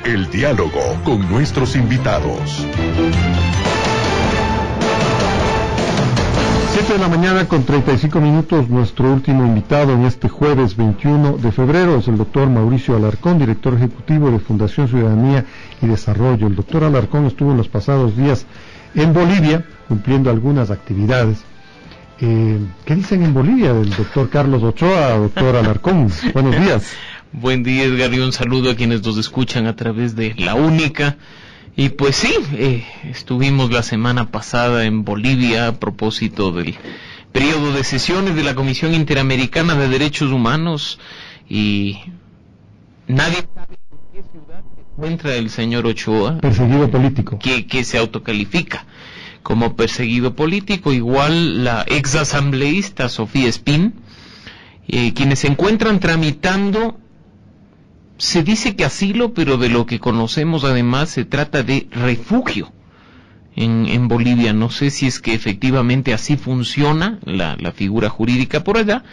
el diálogo con nuestros invitados. 7 de la mañana con 35 minutos, nuestro último invitado en este jueves 21 de febrero es el doctor Mauricio Alarcón, director ejecutivo de Fundación Ciudadanía y Desarrollo. El doctor Alarcón estuvo en los pasados días en Bolivia cumpliendo algunas actividades. ¿Qué dicen en Bolivia del doctor Carlos Ochoa, doctor Alarcón? Buenos días. Buen día, Edgar, y un saludo a quienes nos escuchan a través de La Única. Y pues sí, estuvimos la semana pasada en Bolivia a propósito del periodo de sesiones de la Comisión Interamericana de Derechos Humanos, y nadie sabe en qué ciudad se encuentra el señor Ochoa. Perseguido político. Que se autocalifica como perseguido político, igual la exasambleísta Sofía Espín, quienes se encuentran tramitando, se dice que asilo, pero de lo que conocemos además se trata de refugio en Bolivia. No sé si es que efectivamente así funciona la figura jurídica por allá,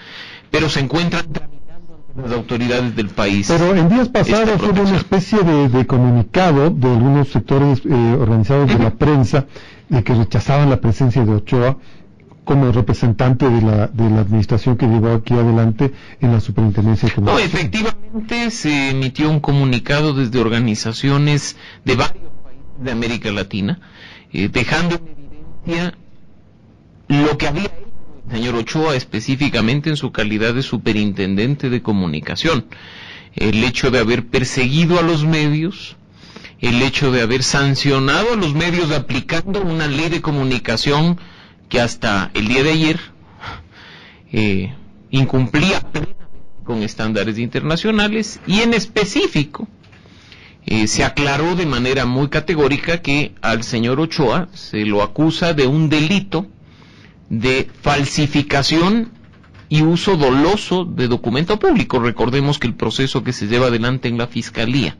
pero se encuentran tramitando ante las autoridades del país. Pero en días pasados hubo una especie de comunicado de algunos sectores organizados de la prensa que rechazaban la presencia de Ochoa como representante de la administración que llevó aquí adelante en la Superintendencia de Comunicación. No, efectivamente se emitió un comunicado desde organizaciones de varios países de América Latina, dejando en evidencia lo que había hecho el señor Ochoa específicamente en su calidad de superintendente de comunicación. El hecho de haber perseguido a los medios, el hecho de haber sancionado a los medios aplicando una ley de comunicación que hasta el día de ayer incumplía plenamente con estándares internacionales, y en específico se aclaró de manera muy categórica que al señor Ochoa se lo acusa de un delito de falsificación y uso doloso de documento público. Recordemos que el proceso que se lleva adelante en la Fiscalía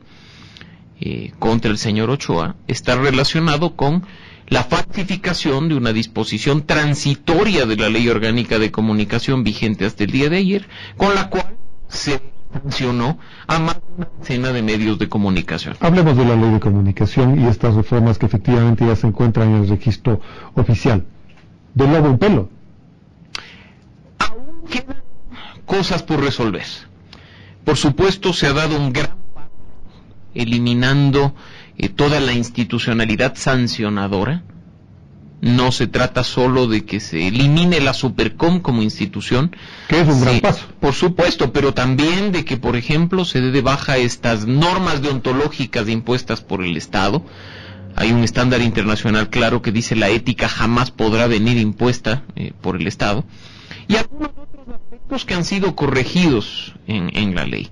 contra el señor Ochoa está relacionado con la falsificación de una disposición transitoria de la Ley Orgánica de Comunicación vigente hasta el día de ayer, con la cual se sancionó a más de una decena de medios de comunicación. Hablemos de la Ley de Comunicación y estas reformas que efectivamente ya se encuentran en el registro oficial. ¿De lobo en pelo? Aún quedan cosas por resolver. Por supuesto, se ha dado un gran paso eliminando toda la institucionalidad sancionadora. No se trata solo de que se elimine la Supercom como institución, que es un gran paso, por supuesto, pero también de que, por ejemplo, se dé de baja estas normas deontológicas impuestas por el Estado. Hay un estándar internacional claro que dice la ética jamás podrá venir impuesta por el Estado, y algunos otros aspectos que han sido corregidos en la ley.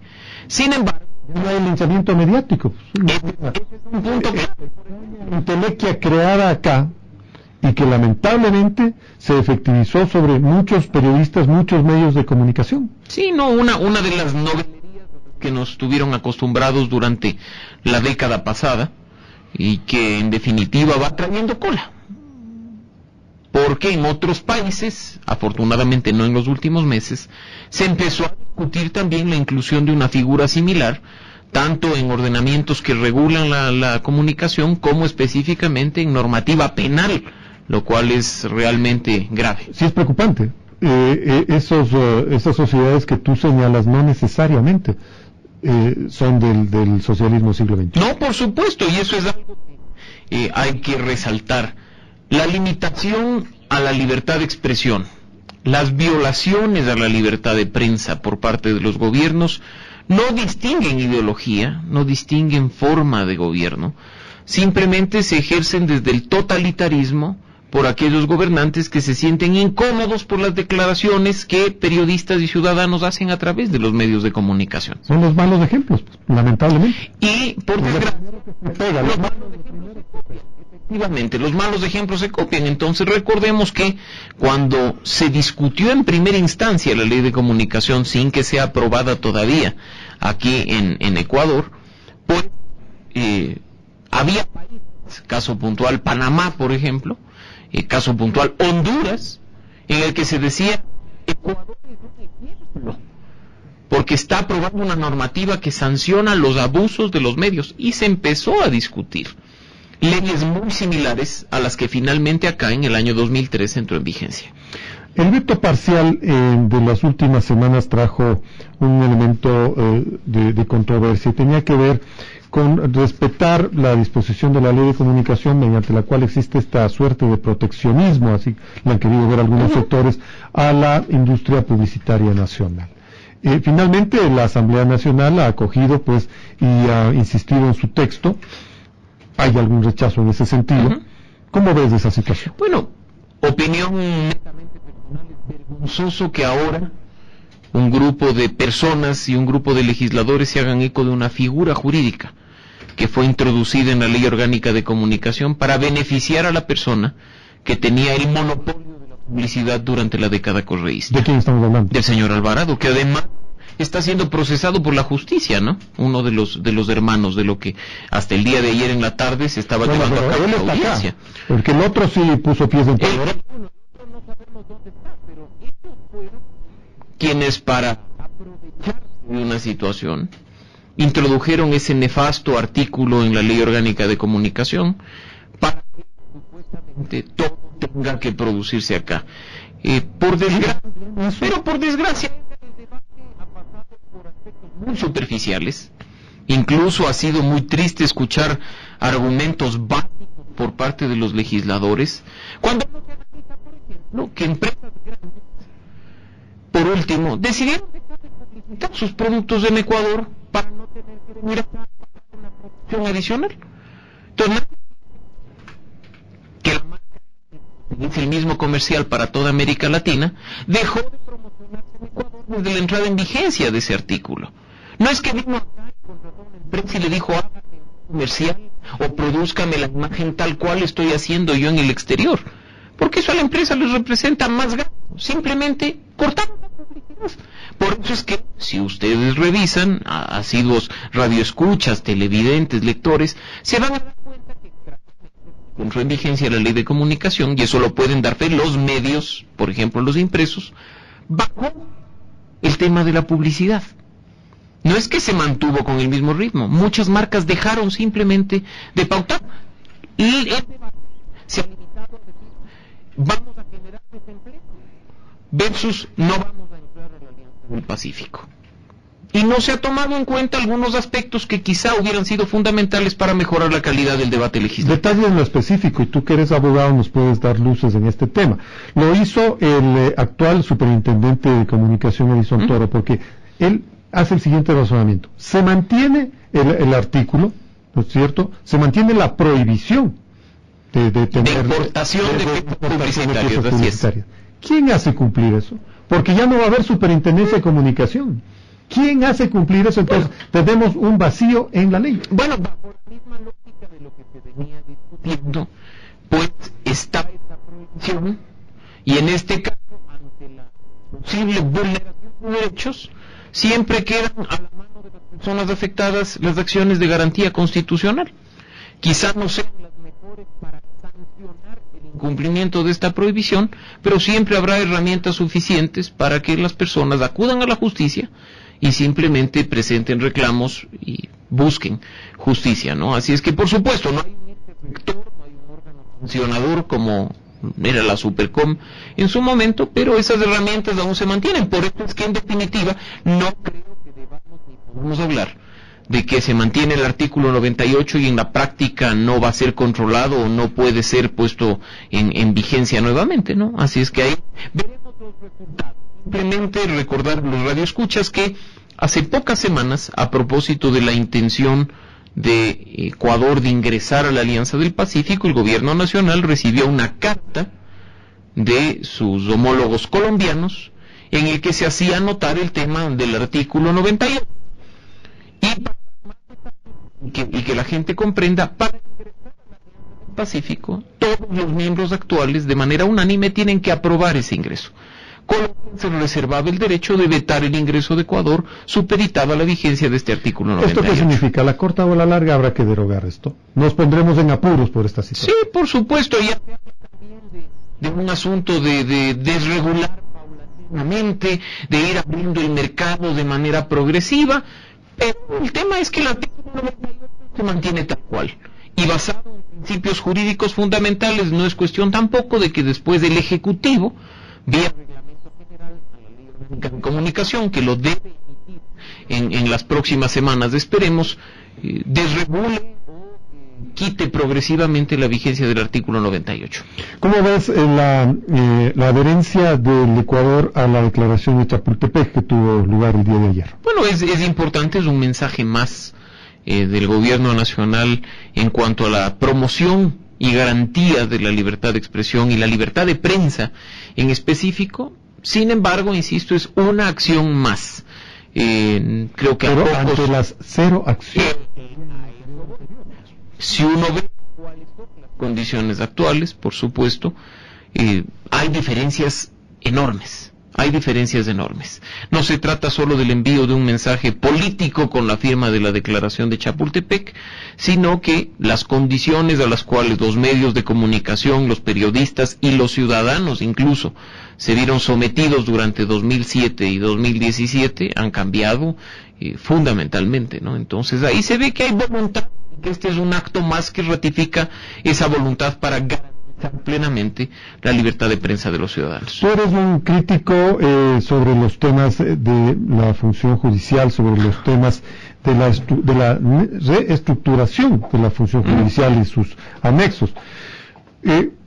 Sin embargo, no hay linchamiento mediático. Es un punto que la intelequia creada acá y que lamentablemente se efectivizó sobre muchos periodistas, muchos medios de comunicación. Sí, no, una de las novelerías que nos tuvieron acostumbrados durante la década pasada y que en definitiva va trayendo cola. Porque en otros países, afortunadamente no en los últimos meses, se empezó a discutir también la inclusión de una figura similar, tanto en ordenamientos que regulan la comunicación como específicamente en normativa penal, lo cual es realmente grave. Sí, es preocupante. Esas sociedades que tú señalas no necesariamente son del socialismo siglo XX. No, por supuesto, y eso es algo que hay que resaltar. La limitación a la libertad de expresión, las violaciones a la libertad de prensa por parte de los gobiernos no distinguen ideología, no distinguen forma de gobierno, simplemente se ejercen desde el totalitarismo por aquellos gobernantes que se sienten incómodos por las declaraciones que periodistas y ciudadanos hacen a través de los medios de comunicación. Son los malos ejemplos, lamentablemente. Y por desgracia, efectivamente, los malos ejemplos se copian. Entonces recordemos que cuando se discutió en primera instancia la ley de comunicación sin que sea aprobada todavía aquí en Ecuador, pues había países, caso puntual Panamá, por ejemplo, caso puntual Honduras, en el que se decía Ecuador es un ejemplo, porque porque está aprobando una normativa que sanciona los abusos de los medios, y se empezó a discutir leyes muy similares a las que finalmente acá en el año 2003 entró en vigencia. El veto parcial de las últimas semanas trajo un elemento de controversia. Tenía que ver con respetar la disposición de la ley de comunicación, mediante la cual existe esta suerte de proteccionismo, así lo han querido ver algunos sectores, a la industria publicitaria nacional. Finalmente la Asamblea Nacional ha acogido pues y ha insistido en su texto. ¿Hay algún rechazo en ese sentido? ¿Cómo ves esa situación? Bueno, opinión netamente personal, es vergonzoso que ahora un grupo de personas y un grupo de legisladores se hagan eco de una figura jurídica que fue introducida en la Ley Orgánica de Comunicación para beneficiar a la persona que tenía el monopolio de la publicidad durante la década correísta. ¿De quién estamos hablando? Del señor Alvarado, que además está siendo procesado por la justicia, ¿no? Uno de los hermanos de lo que hasta el día de ayer en la tarde se estaba llevando a cabo la audiencia. Acá, porque el otro sí puso pies en todo. El otro no sabemos dónde está, pero ellos fueron quienes, para aprovecharse de una situación, introdujeron ese nefasto artículo en la Ley Orgánica de Comunicación para que supuestamente todo tenga que producirse acá. Por desgracia, el debate ha pasado por aspectos muy superficiales. Incluso ha sido muy triste escuchar argumentos básicos por parte de los legisladores, cuando no se analiza, por ejemplo, que empresas grandes, por último, decidieron dejar de publicitar sus productos en Ecuador para no tener que venir a pagar una producción adicional. Entonces, que la marca es el mismo comercial para toda América Latina, dejó de promocionarse en Ecuador desde la entrada en vigencia de ese artículo. No es que vino acá y contrató a una empresa y le dijo, hágame un comercial o produzcame la imagen tal cual estoy haciendo yo en el exterior, porque eso a la empresa les representa más gasto. Simplemente cortaron la publicidad. Por eso es que, si ustedes revisan, asiduos radioescuchas, televidentes, lectores, se van a dar cuenta que entró en vigencia la Ley de Comunicación, y eso lo pueden dar fe los medios, por ejemplo los impresos, bajó el tema de la publicidad. No es que se mantuvo con el mismo ritmo, muchas marcas dejaron simplemente de pautar, y el debate se ha limitado a decir, vamos a generar desempleo versus no vamos a entrar a la Alianza del Pacífico. Y no se ha tomado en cuenta algunos aspectos que quizá hubieran sido fundamentales para mejorar la calidad del debate legislativo. Detalles en lo específico, y tú que eres abogado nos puedes dar luces en este tema. Lo hizo el actual superintendente de comunicación, Edison Toro, porque él hace el siguiente razonamiento. Se mantiene el artículo, ¿no es cierto? Se mantiene la prohibición de tener importación de piezas publicitarias. ¿Quién hace cumplir eso? Porque ya no va a haber superintendencia de comunicación. ¿Quién hace cumplir eso? Entonces, tenemos un vacío en la ley. Bueno, bajo la misma lógica de lo que se venía discutiendo, pues está esta prohibición, y en este caso, ante la posible vulneración de derechos, siempre quedan a la mano de las personas afectadas las acciones de garantía constitucional. Quizás no sean las mejores para sancionar el incumplimiento de esta prohibición, pero siempre habrá herramientas suficientes para que las personas acudan a la justicia y simplemente presenten reclamos y busquen justicia, ¿no? Así es que, por supuesto, no hay un ente rector, no hay un órgano sancionador como era la Supercom en su momento, pero esas herramientas aún se mantienen. Por eso es que, en definitiva, no creo que debamos ni podemos hablar de que se mantiene el artículo 98 y en la práctica no va a ser controlado o no puede ser puesto en vigencia nuevamente, ¿no? Así es que ahí veremos los resultados. Simplemente recordar a los radioescuchas que hace pocas semanas, a propósito de la intención de Ecuador de ingresar a la Alianza del Pacífico, el gobierno nacional recibió una carta de sus homólogos colombianos en el que se hacía notar el tema del artículo 98. Y que la gente comprenda, para ingresar a la Alianza del Pacífico, todos los miembros actuales de manera unánime tienen que aprobar ese ingreso. Colombia se reservaba el derecho de vetar el ingreso de Ecuador, supeditada la vigencia de este artículo 98. ¿Esto qué significa? ¿La corta o la larga habrá que derogar esto? ¿Nos pondremos en apuros por esta situación? Sí, por supuesto, ya se habla también de un asunto de desregular paulatinamente, de ir abriendo el mercado de manera progresiva, pero el tema es que el artículo 98 se mantiene tal cual. Y basado en principios jurídicos fundamentales, no es cuestión tampoco de que después del Ejecutivo, vía Reglamento General a la Ley Orgánica de Comunicación, que lo debe emitir en las próximas semanas, esperemos, desregule o quite progresivamente la vigencia del artículo 98. ¿Cómo ves la adherencia del Ecuador a la declaración de Chapultepec que tuvo lugar el día de ayer? Bueno, es importante, es un mensaje más del gobierno nacional en cuanto a la promoción y garantía de la libertad de expresión y la libertad de prensa en específico. Sin embargo, insisto, es una acción más. Creo que pero ante las cero acciones. Si uno ve cuáles son las condiciones actuales, por supuesto, hay diferencias enormes. Hay diferencias enormes. No se trata solo del envío de un mensaje político con la firma de la declaración de Chapultepec, sino que las condiciones a las cuales los medios de comunicación, los periodistas y los ciudadanos incluso se vieron sometidos durante 2007 y 2017 han cambiado fundamentalmente, ¿no? Entonces ahí se ve que hay voluntad, que este es un acto más que ratifica esa voluntad para garantizar plenamente la libertad de prensa de los ciudadanos. Tú eres un crítico sobre los temas de la función judicial, sobre los temas de la reestructuración de la función judicial y sus anexos.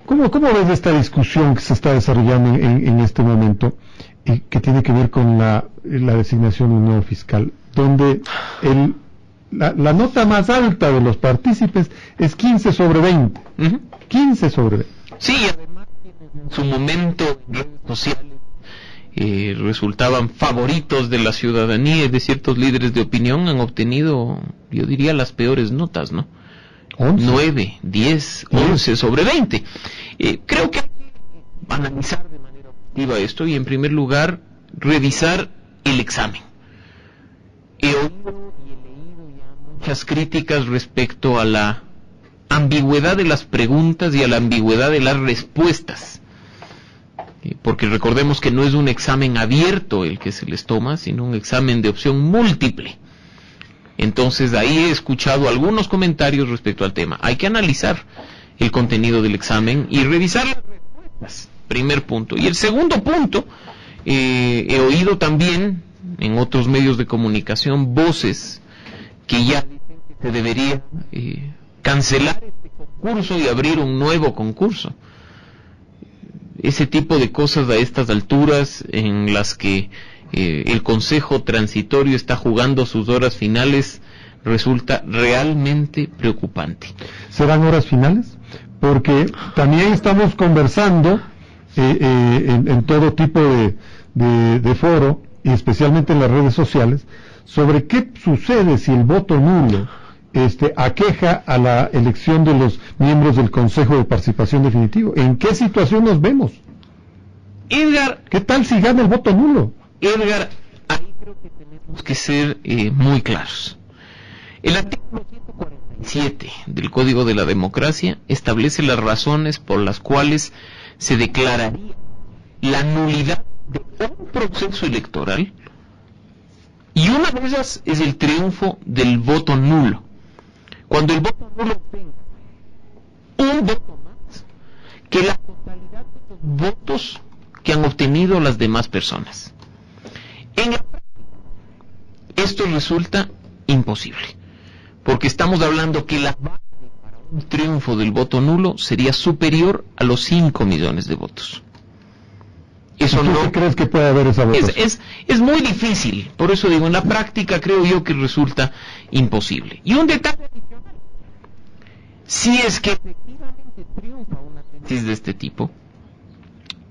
¿Cómo ves esta discusión que se está desarrollando en este momento y que tiene que ver con la designación de un nuevo fiscal, donde la nota más alta de los partícipes es 15 sobre 20? 15 sobre 20. Sí, además en su momento en redes sociales resultaban favoritos de la ciudadanía y de ciertos líderes de opinión, han obtenido, yo diría, las peores notas, ¿no? 11. 9, 10, 11 sobre 20. Creo que hay que analizar de manera objetiva esto y en primer lugar revisar el examen. He oído y he leído ya muchas críticas respecto a la ambigüedad de las preguntas y a la ambigüedad de las respuestas, porque recordemos que no es un examen abierto el que se les toma, sino un examen de opción múltiple. Entonces ahí he escuchado algunos comentarios respecto al tema. Hay que analizar el contenido del examen y revisar las respuestas, primer punto. Y el segundo punto, he oído también en otros medios de comunicación voces que ya dicen que se debería cancelar este concurso y abrir un nuevo concurso. Ese tipo de cosas a estas alturas en las que el Consejo Transitorio está jugando sus horas finales resulta realmente preocupante. ¿Serán horas finales? Porque también estamos conversando en todo tipo de foro y especialmente en las redes sociales sobre qué sucede si el voto nulo aqueja a la elección de los miembros del Consejo de Participación Definitivo. ¿En qué situación nos vemos? Edgar, ¿qué tal si gana el voto nulo? Edgar, ahí creo que tenemos que ser muy claros. El artículo 147 del Código de la Democracia establece las razones por las cuales se declararía la nulidad de un proceso electoral, y una de ellas es el triunfo del voto nulo. Cuando el voto nulo tenga un voto más que la totalidad de los votos que han obtenido las demás personas. En la práctica, esto resulta imposible, porque estamos hablando que la base para un triunfo del voto nulo sería superior a los 5 millones de votos. Eso ¿Tú no crees que puede haber esa votación? Es muy difícil, por eso digo, en la práctica creo yo que resulta imposible. Y un detalle adicional, si es que efectivamente triunfa una tesis de este tipo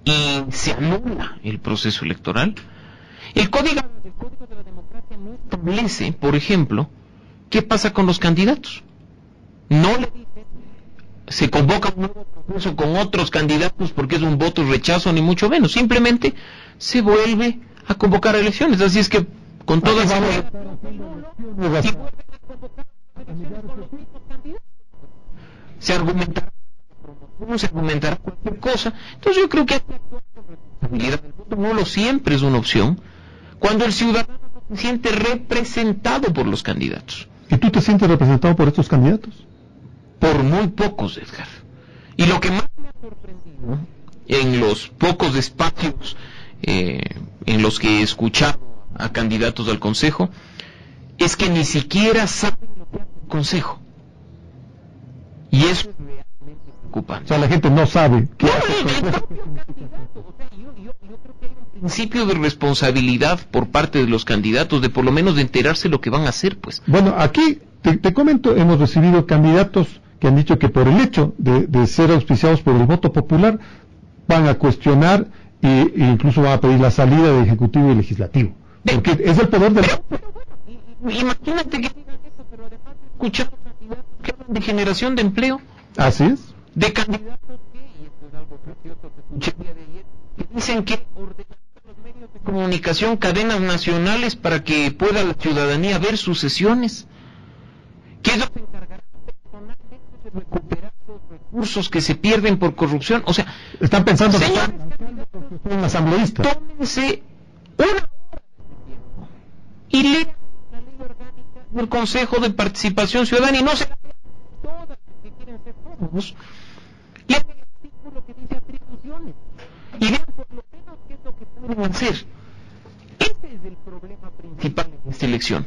y se anula el proceso electoral, el Código de la Democracia no establece, por ejemplo, qué pasa con los candidatos. No le dice se convoca un nuevo proceso con otros candidatos porque es un voto rechazo, ni mucho menos. Simplemente se vuelve a convocar elecciones. Así es que con todas las se argumentará cualquier cosa. Entonces yo creo que hay que actuar con responsabilidad. El voto nulo siempre es una opción cuando el ciudadano se siente representado por los candidatos. ¿Y tú te sientes representado por estos candidatos? Por muy pocos, Edgar. Y lo que más me ha sorprendido en los pocos espacios en los que he escuchado a candidatos al Consejo es que ni siquiera saben lo que hace el Consejo. Y eso es realmente preocupante. O sea, la gente no sabe qué hace el propio candidato. O sea, yo creo que hay un principio de responsabilidad por parte de los candidatos de por lo menos de enterarse lo que van a hacer, pues. Bueno, aquí te comento, hemos recibido candidatos que han dicho que por el hecho de ser auspiciados por el voto popular van a cuestionar e incluso van a pedir la salida del Ejecutivo y Legislativo. Porque es el poder de la... Pero bueno, imagínate que digan eso, pero además de escuchar candidatos que hablan de generación de empleo. Así es. De candidatos que, y esto es algo precioso que escuché el día de ayer, que dicen que ordenan los medios de comunicación cadenas nacionales para que pueda la ciudadanía ver sus sesiones. Que ellos se encargarán personalmente de recuperar los recursos que se pierden por corrupción. O sea, están pensando señores candidatos que son asambleístas. Tómense una hora de tiempo y lean la ley orgánica del Consejo de Participación Ciudadana y no se la lean todas que quieren ser todos. Lean el artículo que dice atribuciones y vean por lo menos qué es lo que pueden hacer. Ese es el problema principal en esta elección.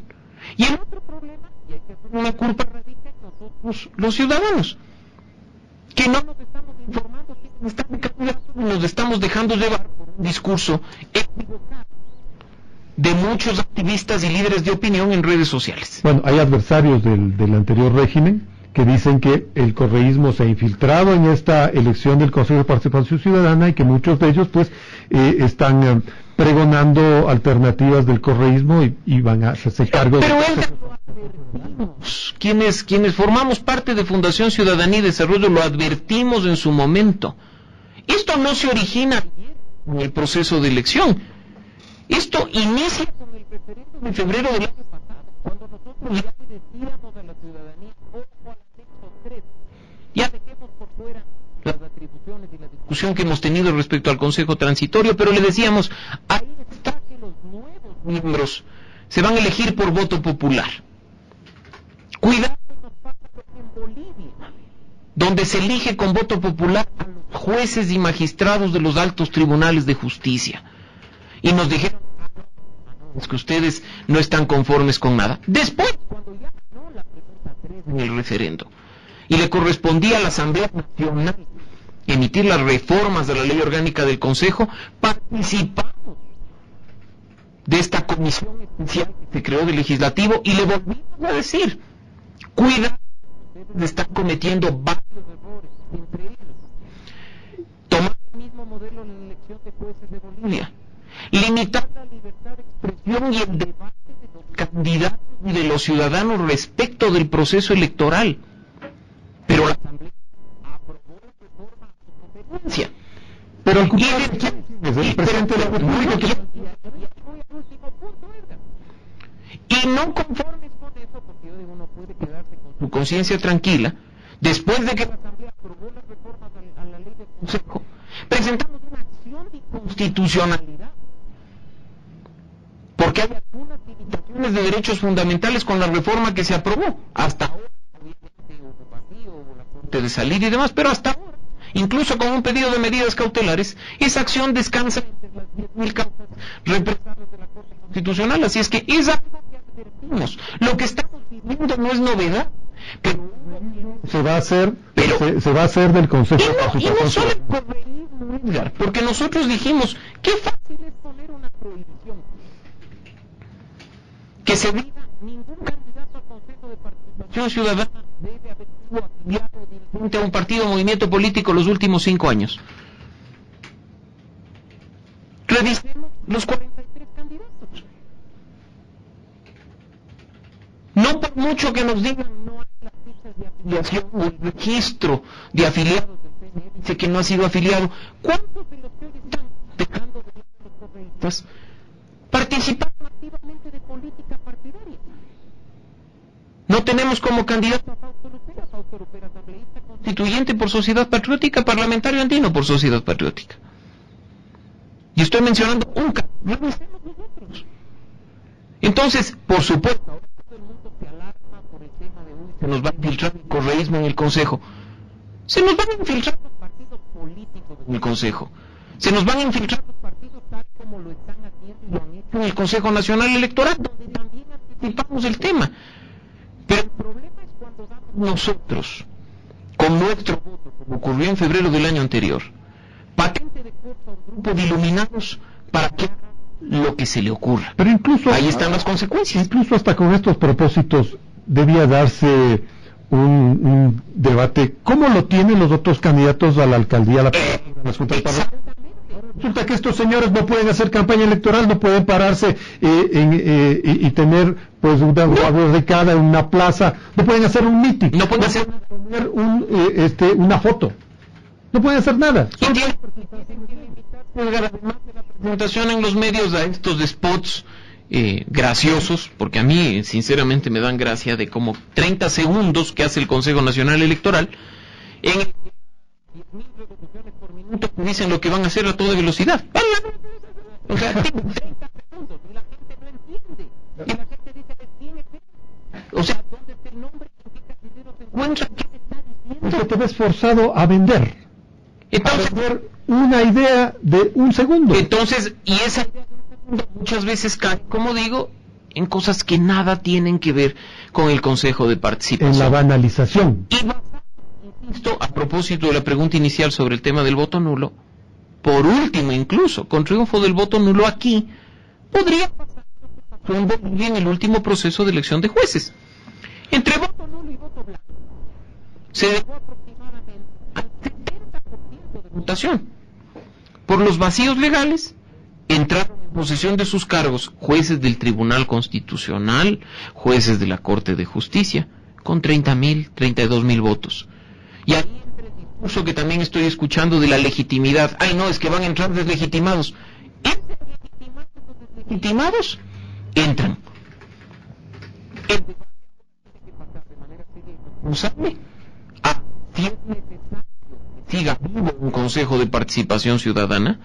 Y el otro problema, y hay que hacer una culpa, radica en nosotros, los ciudadanos, que no nos estamos informando, nos estamos dejando llevar por un discurso equivocado de muchos activistas y líderes de opinión en redes sociales. Bueno, hay adversarios del anterior régimen que dicen que el correísmo se ha infiltrado en esta elección del Consejo de Participación Ciudadana y que muchos de ellos pues están pregonando alternativas del correísmo y van a hacerse cargo pero lo advertimos. Quienes formamos parte de Fundación Ciudadanía y Desarrollo lo advertimos en su momento. Esto no se origina en el proceso de elección. Esto inicia con el referéndum de febrero del año pasado, cuando nosotros ya le decíamos a la ciudadanía, ojo al anexo 3, ya dejemos por fuera las atribuciones y la discusión que hemos tenido respecto al Consejo Transitorio, pero le decíamos, ahí está que los nuevos miembros se van a elegir por voto popular. Cuidado, nos pasa lo que en Bolivia, donde se elige con voto popular a los jueces y magistrados de los altos tribunales de justicia. Y nos dijeron, es que ustedes no están conformes con nada. Después, cuando ya ganó la pregunta 3 en el referendo, y le correspondía a la Asamblea Nacional emitir las reformas de la ley orgánica del Consejo, participamos de esta comisión especial que se creó del Legislativo y le volvimos a decir, cuidado, ustedes están cometiendo varios errores, entre ellos, tomar el mismo modelo en la elección de jueces de Bolivia, limitar la libertad de expresión y el debate de los candidatos y de los ciudadanos respecto del proceso electoral. Pero la Asamblea aprobó la reforma a su competencia. Pero el presidente de la República y no conformes con eso, porque uno puede quedarse con su conciencia tranquila, después de que la Asamblea aprobó las reformas a la ley del Consejo, presentamos una acción de inconstitucionalidad, porque hay algunas limitaciones de derechos fundamentales con la reforma que se aprobó. Hasta ahora, obviamente, hubo vacío, hubo la Corte de salida y demás, pero hasta ahora, incluso con un pedido de medidas cautelares, esa acción descansa entre las 10.000 causas represadas de la Corte Constitucional. Así es que es algo que advertimos. Lo que estamos viviendo no es novedad, pero se va a hacer, se va a hacer del Consejo de Participación. Y no solo el correísmo, Edgar, porque nosotros dijimos, qué fácil es poner una prohibición. Que se diga, ningún candidato al Consejo de Participación Ciudadana debe haber sido afiliado dirigente a un partido o movimiento político los últimos 5 años. Revisemos los 43 candidatos. No por mucho que nos digan, no hay las fichas de afiliación o el registro de afiliados del PNE, dice que no ha sido afiliado. ¿Cuántos de los que hoy están dejando de lado los correístas participaron activamente de política partidaria? No tenemos como candidato a Fausto Lupera, asambleísta constituyente por Sociedad Patriótica, parlamentario andino por Sociedad Patriótica. Y estoy mencionando un caso. Revisemos nosotros. Entonces, por supuesto, ahora todo el mundo se alarma por el tema de hoy. Se nos va a infiltrar el correísmo en el Consejo. Se nos van a infiltrar los partidos políticos en el Consejo. Se nos van a infiltrar los partidos tal como lo están haciendo y lo han hecho en el Consejo Nacional Electoral, donde también anticipamos el tema. Pero el problema es cuando damos nosotros, con nuestro voto, como ocurrió en febrero del año anterior, patente de costo a un grupo de iluminados para que haga lo que se le ocurra. Pero incluso ahí están las consecuencias. Incluso hasta con estos propósitos debía darse un debate. ¿Cómo lo tienen los otros candidatos a la alcaldía, a la Resulta que estos señores no pueden hacer campaña electoral, no pueden pararse y tener pues una barricada en una plaza, no pueden hacer un meeting, no pueden hacer una foto, no pueden hacer nada. Además de la presentación en los medios a estos spots graciosos, porque a mí sinceramente me dan gracia de como 30 segundos que hace el Consejo Nacional Electoral, en 10.000 revoluciones por minuto que dicen lo que van a hacer a toda velocidad. O sea, 30 segundos y la gente no entiende. Y la gente dice que tiene que... O sea, ¿dónde está el nombre? ¿En qué casillero se encuentra? ¿Qué se está diciendo? Porque te ves forzado a vender. Entonces, a vender una idea de un segundo. Entonces, y esa idea de un segundo muchas veces cae, como digo, en cosas que nada tienen que ver con el Consejo de Participación. En la banalización. Y insisto, a propósito de la pregunta inicial sobre el tema del voto nulo, por último incluso, con triunfo del voto nulo aquí, podría pasar en Bolivia en el último proceso de elección de jueces. Entre voto nulo y voto blanco, se dejó aproximadamente al 70% de votación. Por los vacíos legales, entraron en posesión de sus cargos jueces del Tribunal Constitucional, jueces de la Corte de Justicia, con 30.000, 32.000 votos. Y ahí entra el discurso que también estoy escuchando de la legitimidad. Ay, no, es que van a entrar deslegitimados. ¿Entran legitimados los deslegitimados? Entran. El debate tiene que pasar de manera seria y responsable a si es necesario que siga vivo un Consejo de Participación Ciudadana,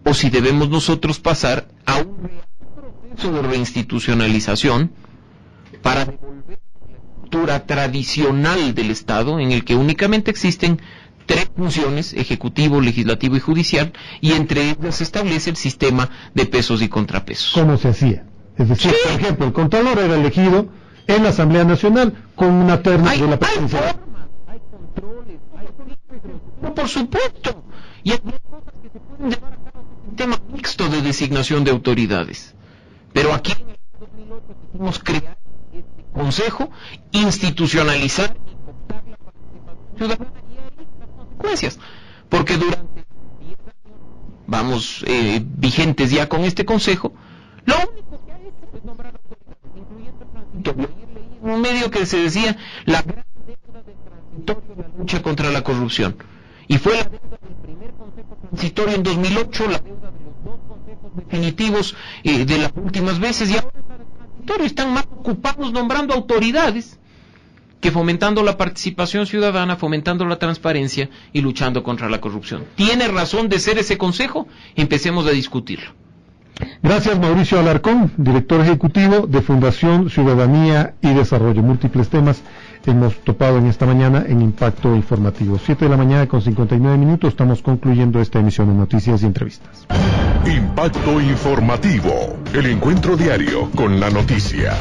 o si debemos nosotros pasar a un real proceso de reinstitucionalización para devolver la estructura tradicional del Estado, en el que únicamente existen 3 funciones: ejecutivo, legislativo y judicial, y entre ellas se establece el sistema de pesos y contrapesos. ¿Cómo se hacía? Es decir, sí, por ejemplo, el Contralor era elegido en la Asamblea Nacional con una terna de la presidencia. Hay formas, hay controles, hay filtros, no, por supuesto, y hay cosas que se pueden llevar a cabo en un sistema mixto de designación de autoridades. Pero aquí en el 2008 quisimos crear este consejo, institucionalizar y cooptar la participación ciudadana, y ahí las consecuencias, porque durante 10 años vamos vigentes ya con este consejo, lo único que ha hecho es nombrar autoridades, incluyendo el transitorio. Ayer leí en un medio que se decía la gran deuda del transitorio en la lucha contra la corrupción, y fue la deuda del primer consejo transitorio en 2008, la deuda de los 2 consejos definitivos de las últimas veces, y ahora está el transitorio. Están más ocupados nombrando autoridades que fomentando la participación ciudadana, fomentando la transparencia y luchando contra la corrupción. ¿Tiene razón de ser ese consejo? Empecemos a discutirlo. Gracias, Mauricio Alarcón, director ejecutivo de Fundación Ciudadanía y Desarrollo. Múltiples temas hemos topado en esta mañana en Impacto Informativo. 7 de la mañana con 59 minutos. Estamos concluyendo esta emisión de Noticias y Entrevistas. Impacto Informativo, el encuentro diario con la noticia.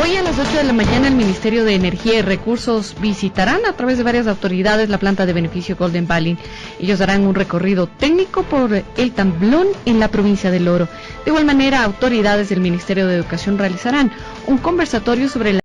Hoy a las 8 de la mañana el Ministerio de Energía y Recursos visitarán a través de varias autoridades la planta de beneficio Golden Valley. Ellos harán un recorrido técnico por el Tamblón en la provincia del Oro. De igual manera, autoridades del Ministerio de Educación realizarán un conversatorio sobre la